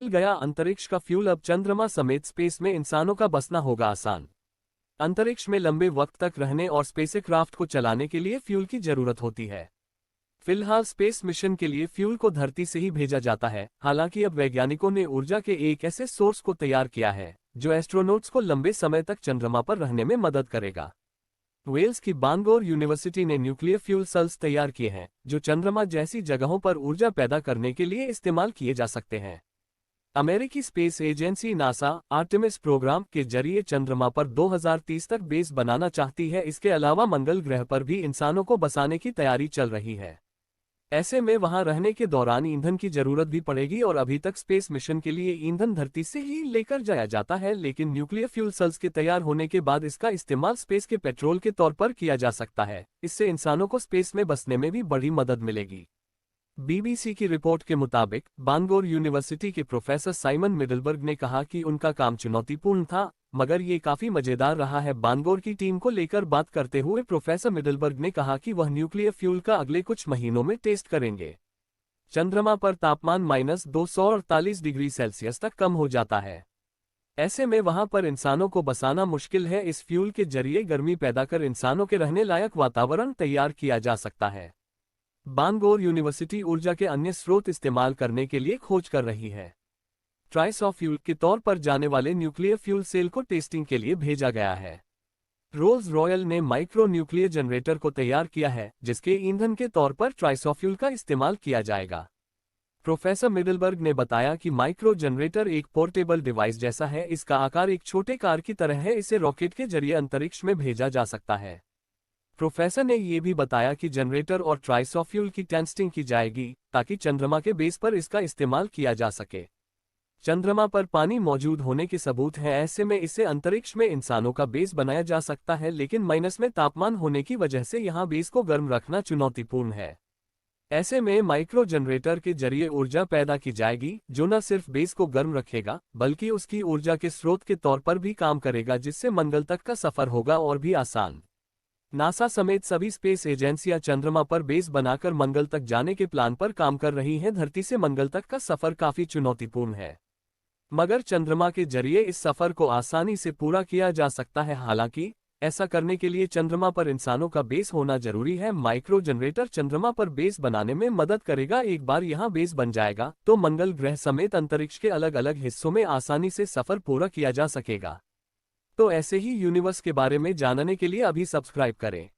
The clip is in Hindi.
गया अंतरिक्ष का फ्यूल। अब चंद्रमा समेत स्पेस में इंसानों का बसना होगा आसान। अंतरिक्ष में लंबे वक्त तक रहने और स्पेसक्राफ्ट को चलाने के लिए फ्यूल की जरूरत होती है। फिलहाल स्पेस मिशन के लिए फ्यूल को धरती से ही भेजा जाता है। हालांकि अब वैज्ञानिकों ने ऊर्जा के एक ऐसे सोर्स को तैयार किया है जो एस्ट्रोनॉट्स को लंबे समय तक चंद्रमा पर रहने में मदद करेगा। वेल्स की बांगोर यूनिवर्सिटी ने न्यूक्लियर फ्यूल सेल्स तैयार किए हैं जो चंद्रमा जैसी जगहों पर ऊर्जा पैदा करने के लिए इस्तेमाल किए जा सकते हैं। अमेरिकी space agency NASA Artemis program के जरिए चंद्रमा पर 2030 तक बेस बनाना चाहती है। इसके अलावा मंगल ग्रह पर भी इंसानों को बसाने की तैयारी चल रही है। ऐसे में वहां रहने के दौरान ईंधन की जरूरत भी पड़ेगी और अभी तक स्पेस मिशन के लिए ईंधन धरती से ही लेकर जाया जाता है, लेकिन न्यूक्लियर फ्यूल सेल्स के तैयार होने के बाद इसका इस्तेमाल स्पेस के पेट्रोल के तौर पर किया जा सकता है। इससे इंसानों को स्पेस में बसने में भी बड़ी मदद मिलेगी। बीबीसी की रिपोर्ट के मुताबिक बांगोर यूनिवर्सिटी के प्रोफेसर साइमन मिडलबर्ग ने कहा कि उनका काम चुनौतीपूर्ण था, मगर ये काफी मजेदार रहा है। बांगोर की टीम को लेकर बात करते हुए प्रोफेसर मिडलबर्ग ने कहा कि वह न्यूक्लियर फ्यूल का अगले कुछ महीनों में टेस्ट करेंगे। चंद्रमा पर तापमान -248 डिग्री सेल्सियस तक कम हो जाता है। ऐसे में वहां पर इंसानों को बसाना मुश्किल है। इस फ्यूल के जरिए गर्मी पैदा कर इंसानों के रहने लायक वातावरण तैयार किया जा सकता है। बांगोर यूनिवर्सिटी ऊर्जा के अन्य स्रोत इस्तेमाल करने के लिए खोज कर रही है। ट्राइसॉफ्यूल के तौर पर जाने वाले न्यूक्लियर फ्यूल सेल को टेस्टिंग के लिए भेजा गया है। रोल्स रॉयल ने माइक्रो न्यूक्लियर जनरेटर को तैयार किया है जिसके ईंधन के तौर पर ट्राइसॉफ्यूल का इस्तेमाल किया जाएगा। प्रोफेसर मिडलबर्ग ने बताया कि माइक्रो जनरेटर एक पोर्टेबल डिवाइस जैसा है। इसका आकार एक छोटे कार की तरह है। इसे रॉकेट के जरिए अंतरिक्ष में भेजा जा सकता है। प्रोफेसर ने यह भी बताया कि जनरेटर और ट्राइसॉफ्यूल की टेस्टिंग की जाएगी ताकि चंद्रमा के बेस पर इसका इस्तेमाल किया जा सके। चंद्रमा पर पानी मौजूद होने के सबूत हैं। ऐसे में इसे अंतरिक्ष में इंसानों का बेस बनाया जा सकता है, लेकिन माइनस में तापमान होने की वजह से यहां बेस को गर्म रखना चुनौतीपूर्ण है। ऐसे में माइक्रो जनरेटर के जरिए ऊर्जा पैदा की जाएगी जो न सिर्फ बेस को गर्म रखेगा बल्कि उसकी ऊर्जा के स्रोत के तौर पर भी काम करेगा, जिससे मंगल तक का सफर होगा और भी आसान। नासा समेत सभी स्पेस एजेंसियां चंद्रमा पर बेस बनाकर मंगल तक जाने के प्लान पर काम कर रही हैं। धरती से मंगल तक का सफर काफी चुनौतीपूर्ण है, मगर चंद्रमा के जरिए इस सफर को आसानी से पूरा किया जा सकता है। हालांकि ऐसा करने के लिए चंद्रमा पर इंसानों का बेस होना जरूरी है। माइक्रो जनरेटर चंद्रमा पर बेस बनाने में मदद करेगा। एक बार यहां बेस बन जाएगा तो मंगल ग्रह समेत अंतरिक्ष के अलग अलग हिस्सों में आसानी से सफर पूरा किया जा सकेगा। तो ऐसे ही यूनिवर्स के बारे में जानने के लिए अभी सब्सक्राइब करें।